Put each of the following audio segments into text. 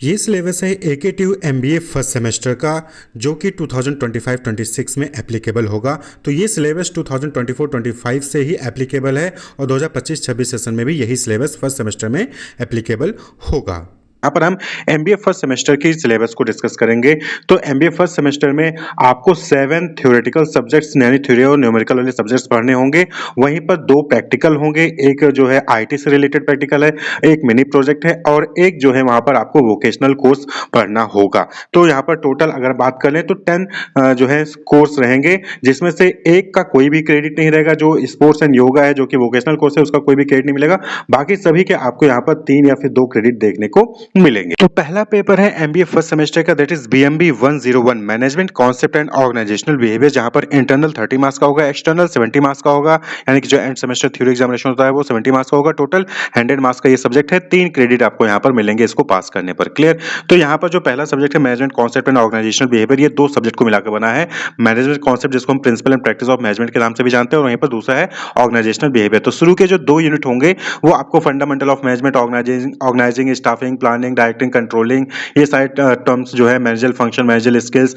ये सिलेबस है एकेटिव MBA first semester का, जो कि 2025-26 में एप्लीकेबल होगा। तो ये सिलेबस 2024-25 से ही एप्लीकेबल है और 2025-26 सेशन में भी यही सिलेबस फर्स्ट सेमेस्टर में एप्लीकेबल होगा। यहाँ पर हम एमबीए फर्स्ट सेमेस्टर की सिलेबस को डिस्कस करेंगे। तो एमबीए फर्स्ट सेमेस्टर में आपको 7 थ्योरेटिकल सब्जेक्ट्स यानी थ्योरी और न्यूमेरिकल वाले सब्जेक्ट्स पढ़ने होंगे। वहीं पर 2 प्रैक्टिकल होंगे, एक जो है आईटी से रिलेटेड प्रैक्टिकल है, एक मिनी प्रोजेक्ट है और एक जो है वहाँ पर आपको वोकेशनल कोर्स पढ़ना होगा। तो यहाँ पर टोटल अगर बात कर लें तो 10 जो है कोर्स रहेंगे, जिसमें से एक का कोई भी क्रेडिट नहीं रहेगा। जो स्पोर्ट्स एंड योगा है, जो कि वोकेशनल कोर्स है, उसका कोई भी क्रेडिट नहीं मिलेगा। बाकी सभी के आपको यहाँ पर 3 या फिर 2 क्रेडिट देखने को मिलेंगे। तो पहला पेपर है एमबीए फर्स्ट सेमेस्टर का, that is BMB 101 management concept and organisational behaviour, जहां पर इंटरनल 30 मार्क्स का होगा, एक्सटर्नल 70 मार्क्स का होगा। यानी कि जो एंड सेमेस्टर थ्योरी एग्जामिनेशन होता है वो 70 मार्क्स का होगा। टोटल 100 मार्क्स का ये सब्जेक्ट है। 3 क्रेडिट आपको यहाँ पर मिलेंगे इसको पास करने पर। क्लियर। तो यहाँ पर जो पहला सब्जेक्ट है management concept and organisational behaviour, ये 2 सब्जेक्ट को मिलाकर बना है। मैनेजमेंट कॉन्सेप्ट जिसको हम principle and practice of management के नाम से भी जानते हैं, और वहीं पर दूसरा है ऑर्गेनाइजेशनल बिहेवियर। तो शुरू के जो 2 यूनिट होंगे वो आपको fundamental of management, organising, staffing, planning, directing, controlling, ये सारे टर्म्स जो है manager function, manager skills,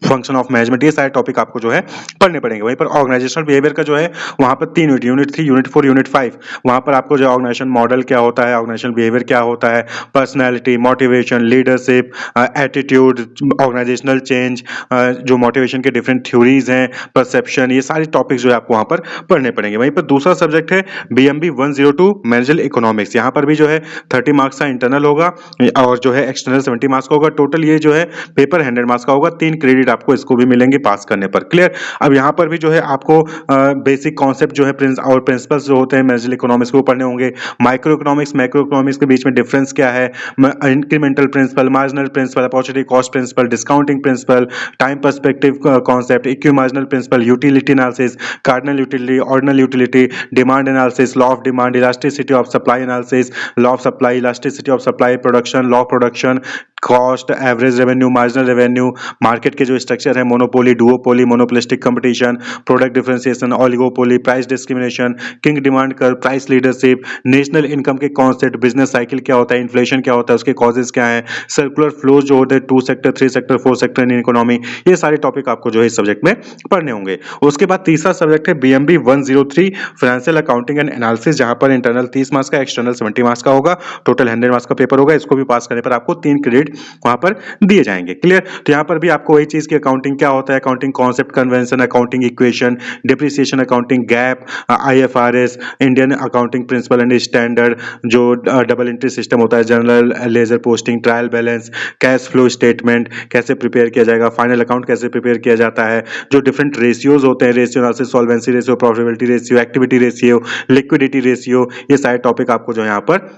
function of management, ये सारे टॉपिक आपको जो है पढ़ने पड़ेंगे। वहीं पर ऑर्गेनाइजेशनल बिहेवियर का जो है वहां पर 3 यूनिट, यूनिट 3, यूनिट 4, यूनिट 5, वहां पर आपको जो ऑर्गेनाइजेशन मॉडल क्या होता है, ऑर्गेनाइजेशनल बिहेवियर क्या होता है, personality, motivation, leadership, attitude, organisational change, जो मोटिवेशन के डिफरेंट थ्योरीज हैं, परसेप्शन, ये सारे टॉपिक्स जो है आपको वहां पर पढ़ने पड़ेंगे। वहीं पर दूसरा सब्जेक्ट है बीएमबी 102 मैनेजर इकोनॉमिक्स। यहाँ पर भी जो है 30 मार्क्स का इंटरनल होगा और जो है एक्सटर्नल 70 मार्क्स का होगा। टोटल ये जो है पेपर 100 मार्क्स का होगा। 3 क्रेडिट आपको इसको भी मिलेंगे पास करने पर। क्लियर। अब यहाँ पर भी जो है आपको बेसिक कॉन्सेप्ट जो है और प्रिंसिपल्स जो होते हैं मैनेजर इकोनॉमिक्स को पढ़ने होंगे। माइक्रो इकोनॉमिक्स, मैक्रो इकोनॉमिक्स के बीच में डिफरेंस क्या है, incremental principle, marginal principle, opportunity cost principle, discounting principle, time perspective concept, equimarginal principle, utility analysis, cardinal utility, ordinal utility, demand analysis, law of demand, elasticity of supply analysis, law of supply, elasticity of supply, production, law of production, cost, average revenue, marginal revenue, market के जो structure है, monopoly, duopoly, monopolistic competition, product differentiation, oligopoly, price discrimination, kinked demand curve, price leadership, national income के concept, business cycle क्या होता है, inflation क्या होता है, उसके कॉजेज क्या है, सर्कुलर फ्लोज जो होते हैं 2 sector, 3 sector, 4 sector in economy, ये सारे टॉपिक आपको जो है इस सब्जेक्ट में पढ़ने होंगे। उसके बाद तीसरा सब्जेक्ट है BMB 103 financial accounting and analysis, जहां पर इंटरनल 30 मार्क्स का, एक्सटर्नल 70 मार्क्स का होगा। टोटल 100 मार्क्स का पेपर होगा। इसको भी पास करने पर आपको 3 क्रेडिट वहां पर दिए जाएंगे। क्लियर। तो यहां पर भी आपको वही चीज की अकाउंटिंग क्या होता है, accounting concept, convention, accounting equation, depreciation accounting, gap, IFRS, Indian accounting principle and standard, जो डबल एंट्री सिस्टम होता है, journal ledger posting, trial balance, cash flow statement कैसे प्रिपेयर किया जाएगा, फाइनल अकाउंट कैसे प्रिपेयर किया जाता है, जो डिफरेंट रेशियोज होते हैं, ratio analysis, solvency ratio, profitability ratio, activity ratio, liquidity ratio, ये सारे टॉपिक आपको जो यहाँ पर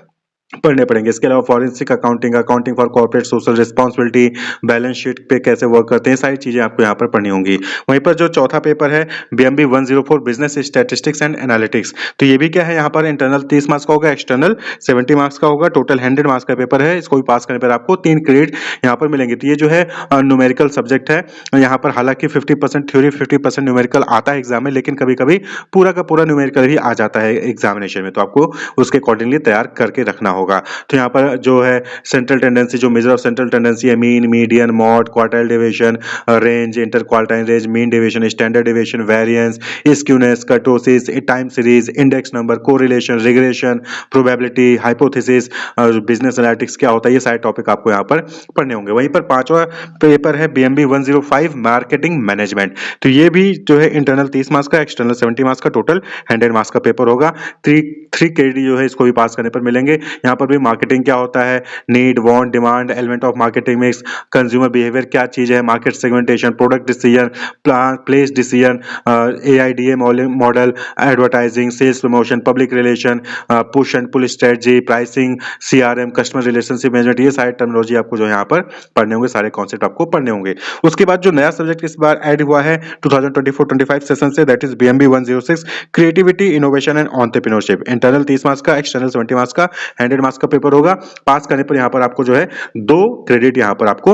पढ़ने पड़ेंगे। इसके अलावा forensic accounting, accounting for corporate social responsibility, balance sheet पे कैसे वर्क करते हैं, सारी चीजें आपको यहाँ पर पढ़नी होंगी। वहीं पर जो चौथा पेपर है BMB 104 business statistics and analytics, तो ये भी क्या है, यहाँ पर इंटरनल 30 मार्क्स का होगा, एक्सटर्नल 70 मार्क्स का होगा। टोटल 100 मार्क्स का पेपर है। इसको भी पास करने पर आपको 3 क्रेडिट यहाँ पर मिलेंगे। तो ये जो है न्यूमेरिकल सब्जेक्ट है। यहाँ पर हालांकि 50% थ्योरी, 50% न्यूमेरिकल आता है एग्जाम में, लेकिन कभी कभी पूरा का पूरा न्यूमेरिकल भी आ जाता है एग्जामिनेशन में, तो आपको उसके अकॉर्डिंगली तैयार करके रखना होगा। तो यहाँ पर जो है सेंट्रल टेंडेंसी, जो मेजर ऑफ सेंट्रल टेंडेंसी है, mean, median, mod, quartile deviation, range, inter quartile range, mean deviation, standard deviation, variance, skewness, kurtosis, time series, index number, correlation, regression, probability, hypothesis, business analytics क्या होता है, ये सारे topic आपको यहाँ पर पढ़ने होंगे। वहीं पर पांचवा पेपर है बीएमबी 105 मार्केटिंग मैनेजमेंट। तो ये भी जो है इंटरनल 30 मार्क्स का, एक्सटर्नल 70 मार्क्स का, टोटल 100 मार्क्स का पेपर होगा। 3 क्रेडिट जो है इसको भी पास करने पर मिलेंगे। यहाँ पर भी मार्केटिंग क्या होता है, need, want, demand, element of marketing mix, consumer behaviour क्या चीज है, market segmentation, product decision, place decision, AIDA model, advertising, sales promotion, public relation, push and pull strategy, pricing, CRM, customer relationship management, ये सारे terminology आपको जो यहाँ पर पढ़ने होंगे, सारे कॉन्सेप्ट आपको पढ़ने होंगे। उसके बाद जो नया सब्जेक्ट इस बार ऐड हुआ है 2024-25 सेशन से, that is BMB 106 creativity, innovation and entrepreneurship. Internal 30 marks का, एक्सटर्नल 70 मार्क्स का, 100 मार्क्स का पेपर होगा। पास करने पर यहाँ पर आपको जो है 2 क्रेडिट यहाँ पर आपको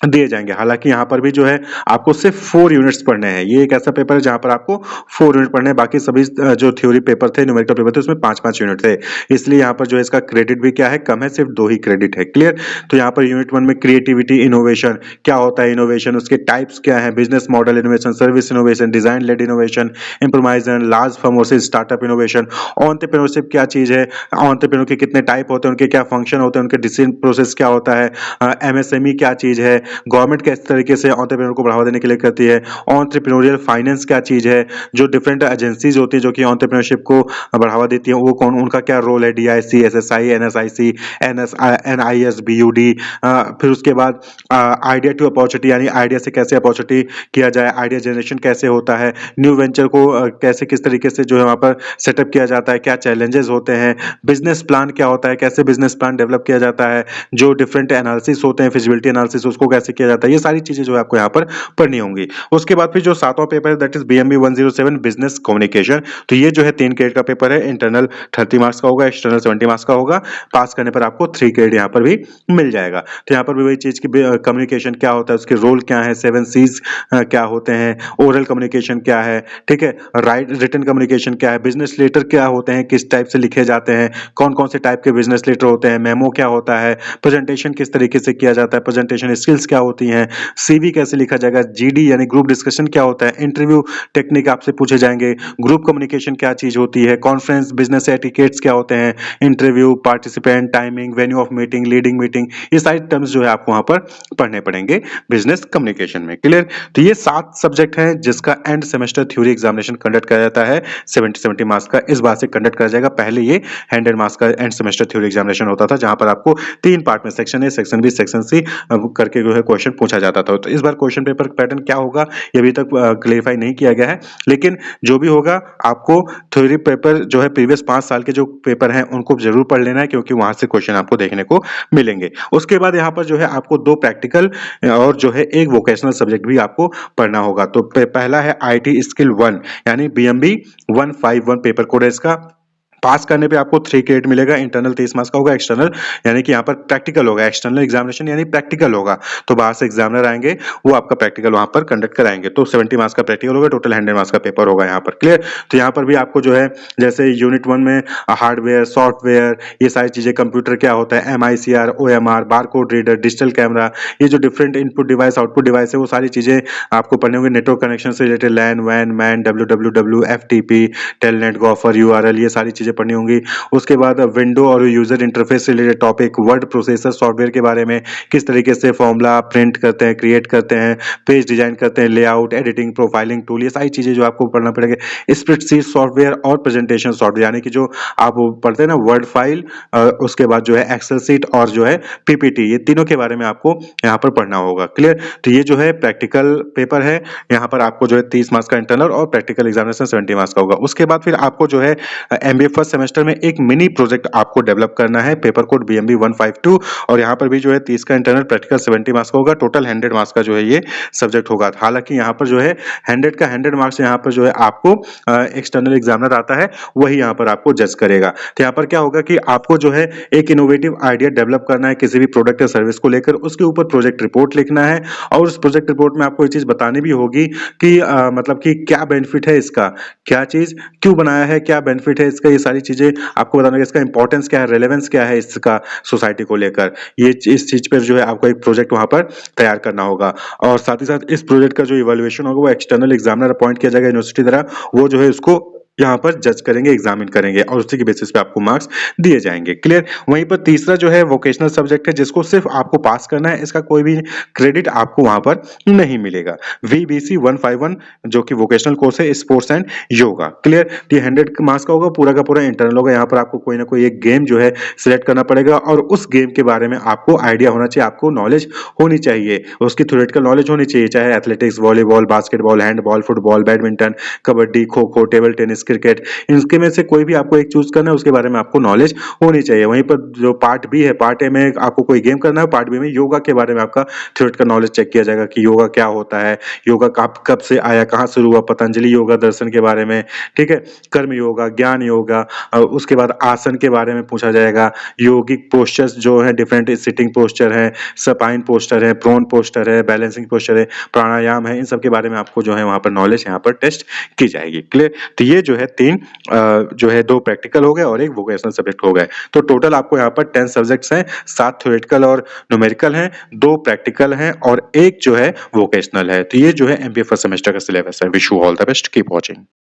दिए जाएँगे। हालाँकि यहाँ पर भी जो है आपको सिर्फ़ 4 यूनिट्स पढ़ने हैं। ये एक ऐसा पेपर है जहाँ पर आपको 4 यूनिट पढ़ने हैं, बाकी सभी जो थ्योरी पेपर थे, न्यूमेरिकल पेपर थे उसमें 5-5 यूनिट थे। इसलिए यहाँ पर जो है इसका क्रेडिट भी क्या है, कम है, सिर्फ़ 2 ही क्रेडिट है। क्लियर? तो यहाँ पर यूनिट 1 में क्रिएटिविटी, इनोवेशन, क्या होता है इनोवेशन, उसके टाइप्स क्या हैं, business model innovation, service innovation, design led innovation, improvisation, large firm versus startup innovation, entrepreneurship क्या चीज़ है, एंटरप्रेन्योर के कितने टाइप होते हैं, उनके क्या फंक्शन होते हैं, उनके डिसीजन प्रोसेस क्या होता है, एमएसएमई क्या चीज़ है, गवर्नमेंट किस तरीके से एंटरप्रेन्योर को बढ़ावा देने के लिए करती है, एंटरप्रेन्योरियल फाइनेंस क्या चीज़ है, जो डिफरेंट एजेंसीज होती हैं जो कि एंटरप्रेन्योरशिप को बढ़ावा देती हैं वो कौन, उनका क्या रोल है, डीआईसी, एसएसआई, एनएसआईसी, एनआईएस, बीयूडी। फिर उसके बाद आइडिया टू अपॉर्चुनिटी, यानी आइडिया से कैसे अपॉर्चुनिटी किया जाए, आइडिया जनरेशन कैसे होता है, न्यू वेंचर को कैसे किस तरीके से जो है वहाँ पर सेटअप किया जाता है, क्या चैलेंजेस होते हैं, बिजनेस प्लान क्या होता है, कैसे बिजनेस प्लान डेवलप किया जाता है, जो डिफरेंट एनालिसिस होते हैं, फिजिबिलिटी एनालिसिस उसको कैसे किया जाता है, ये सारी चीजें जो है आपको यहाँ पर पढ़नी होंगी। उसके बाद फिर जो 7वां पेपर है that is BMB 107 business communication. तो ये जो है 3 क्रेडिट का पेपर है, इंटरनल 30 मार्क्स का होगा, एक्सटर्नल 70 मार्क्स का होगा। पास करने पर आपको 3 क्रेडिट यहाँ पर भी मिल जाएगा। तो यहाँ पर भी वही चीज की कम्युनिकेशन क्या होता है, उसके रोल क्या है, 7 सीज क्या होते हैं, ओरल कम्युनिकेशन क्या है, ठीक है, राइट रिटन कम्युनिकेशन क्या है, बिजनेस लेटर क्या होते हैं, किस टाइप से लिखे जाते हैं, कौन कौन से टाइप के बिजनेस लेटर होते हैं, मेमो क्या होता है, प्रेजेंटेशन किस तरीके से किया जाता है, प्रेजेंटेशन स्किल्स क्या होती हैं, सीवी कैसे लिखा जाएगा, जीडी यानी ग्रुप डिस्कशन क्या होता है, इंटरव्यू टेक्निक आपसे पूछे जाएंगे, ग्रुप कम्युनिकेशन क्या चीज होती है, कॉन्फ्रेंस बिजनेस एटिकेट्स क्या होते हैं, interview, participant, timing, venue of meeting, leading meeting, ये सारे टर्म्स जो है आपको वहां पर पढ़ने पड़ेंगे बिजनेस कम्युनिकेशन में। क्लियर? तो ये 7 सब्जेक्ट हैं जिसका end semester theory examination conduct किया जाता है 70 मार्क्स का। इस बार से कंडक्ट किया जाएगा, पहले ये 100 मार्क्स का एंड सेमेस्टर थ्योरी एग्जामिनेशन होता था जहां पर आपको 3 पार्ट में section A, section B, section C करके जो है क्वेश्चन पूछा जाता था। तो इस बार क्वेश्चन पेपर पैटर्न क्या होगा ये अभी तक क्लेरिफाई नहीं किया गया है, लेकिन जो भी होगा आपको थ्योरी पेपर जो है प्रीवियस 5 साल के जो पेपर हैं उनको जरूर पढ़ लेना है, क्योंकि वहां से क्वेश्चन आपको देखने को मिलेंगे। उसके बाद यहाँ पर जो है आपको 2 प्रैक्टिकल और जो है एक वोकेशनल सब्जेक्ट भी आपको पढ़ना होगा। तो पहला है आईटी स्किल 1 यानी बीएमबी 151 पेपर कोड है इसका। पास करने पे आपको 3 क्रेडिट मिलेगा, इंटरनल 30 मार्क्स का होगा, एक्सटर्नल यानी कि यहाँ पर प्रैक्टिकल होगा, एक्सटर्नल एग्जामिनेशन यानी प्रैक्टिकल होगा, तो बाहर से एग्जामिनर आएंगे वो आपका प्रैक्टिकल वहां पर कंडक्ट कराएंगे। तो 70 मार्क्स का प्रैक्टिकल होगा, टोटल 100 मार्क्स का पेपर होगा यहाँ पर। क्लियर? तो यहाँ पर भी आपको जो है जैसे यूनिट 1 में हार्डवेयर, सॉफ्टवेयर, ये सारी चीजें, कंप्यूटर क्या होता है, MICR, OMR, barcode reader, digital camera, ये जो different input device, output device है, वो सारी चीजें आपको पढ़ने होंगे। नेटवर्क कनेक्शन से रिलेटेड लैन, वैन, MAN, WWW, FTP, telnet, gopher, URL, ये सारी चीजें पढ़नी होंगी। उसके बाद विंडो और यूजर इंटरफेस से related topic, word processor software के बारे में, किस तरीके से फॉर्मूला प्रिंट करते हैं, क्रिएट करते हैं, पेज डिजाइन करते हैं, लेआउट, एडिटिंग, प्रोफाइलिंग टूल, ये सारी चीजें जो आपको पढ़ना पड़ेगा। स्प्रेडशीट सॉफ्टवेयर और प्रेजेंटेशन सॉफ्टवेयर यानी कि जो आप पढ़ते हैं ना वर्ड फाइल, उसके बाद जो है एक्सेल सीट और जो है पीपीटी, ये तीनों के बारे में आपको यहाँ पर पढ़ना होगा। क्लियर? तो ये जो है प्रैक्टिकल पेपर है, यहाँ पर आपको जो है 30 मार्क्स का इंटरनल और प्रैक्टिकल एग्जामिनेशन 70 मार्क्स का होगा। उसके बाद फिर आपको जो है एमबीए फर्स्ट सेमेस्टर में एक मिनी प्रोजेक्ट आपको डेवलप करना है, पेपर कोड बीएमबी 152, और यहाँ पर भी जो है 30 का इंटरनल, प्रैक्टिकल 70 मार्क्स का होगा, टोटल 100 मार्क्स का जो है ये सब्जेक्ट होगा। हालांकि यहाँ पर जो है 100 का 100 मार्क्स यहाँ पर जो है आपको एक्सटर्नल एग्जामिनर आता है वही यहाँ पर आपको जज करेगा। तो यहाँ पर क्या होगा कि आपको जो है एक इनोवेटिव आइडिया डेवलप करना है किसी भी प्रोडक्ट या सर्विस को लेकर, उसके ऊपर प्रोजेक्ट रिपोर्ट लिखना है, और उस प्रोजेक्ट रिपोर्ट में आपको ये चीज बतानी भी होगी कि मतलब कि क्या बेनिफिट है इसका, क्या चीज क्यों बनाया है, क्या बेनिफिट है इसका, ये सारी चीजें आपको बताना है, इसका इंपॉर्टेंस क्या है, रेलेवेंस क्या है इसका सोसाइटी को लेकर। ये इस चीज पर जो है आपको एक प्रोजेक्ट वहां पर तैयार करना होगा, और साथ ही साथ इस प्रोजेक्ट का जो इवैल्यूएशन होगा वो एक्सटर्नल एग्जामिनर अपॉइंट किया जाएगा यूनिवर्सिटी द्वारा, वो जो है उसको यहाँ पर जज करेंगे, एग्जामिन करेंगे, और उसी के बेसिस पे आपको मार्क्स दिए जाएंगे। क्लियर? वहीं पर तीसरा जो है वोकेशनल सब्जेक्ट है जिसको सिर्फ आपको पास करना है, इसका कोई भी क्रेडिट आपको वहां पर नहीं मिलेगा। VBC 151 जो कि वोकेशनल कोर्स है, स्पोर्ट्स एंड योगा। क्लियर? ये 100 मार्क्स का होगा, पूरा का पूरा इंटरनल होगा। यहाँ पर आपको कोई ना कोई एक गेम जो है सिलेक्ट करना पड़ेगा, और उस गेम के बारे में आपको आइडिया होना चाहिए, आपको नॉलेज होनी चाहिए, उसकी थ्योरेटिकल नॉलेज होनी चाहिए, चाहे athletics, volleyball, basketball, handball, football, badminton, kabaddi, kho kho, table tennis, cricket, इनके में से कोई भी आपको एक चूज़ करना है, उसके बारे में आपको नॉलेज होनी चाहिए। वहीं पर जो पार्ट बी है, पार्ट ए में आपको कोई गेम करना है, पार्ट बी में योगा के बारे में आपका थ्योरेटिकल नॉलेज चेक किया जाएगा कि योगा क्या होता है, योगा कब से आया, कहाँ शुरू हुआ, पतंजलि योगा दर्शन के बारे में, ठीक है? कर्म योगा, ज्ञान योगा, उसके बाद आसन के बारे में पूछा जाएगा, योगिक पोस्चर्स जो हैं डिफरेंट सिटिंग पोस्चर है, सपाइन पोस्चर है, प्रोन पोस्चर है, बैलेंसिंग पोस्चर है, प्राणायाम है, इन सब के बारे में आपको जो है वहाँ पर नॉलेज यहाँ पर टेस्ट की जाएगी। क्लियर? तो ये जो है 3 जो है 2 प्रैक्टिकल हो गए और 1 वोकेशनल सब्जेक्ट हो गए। तो टोटल आपको यहाँ पर 10 सब्जेक्ट्स हैं, 7 थ्योरेटिकल और न्यूमेरिकल हैं, 2 प्रैक्टिकल हैं और 1 जो है वोकेशनल है। तो ये जो है एमबीए फर्स्ट सेमेस्टर का सिलेबस है। Wish you all the best, keep watching.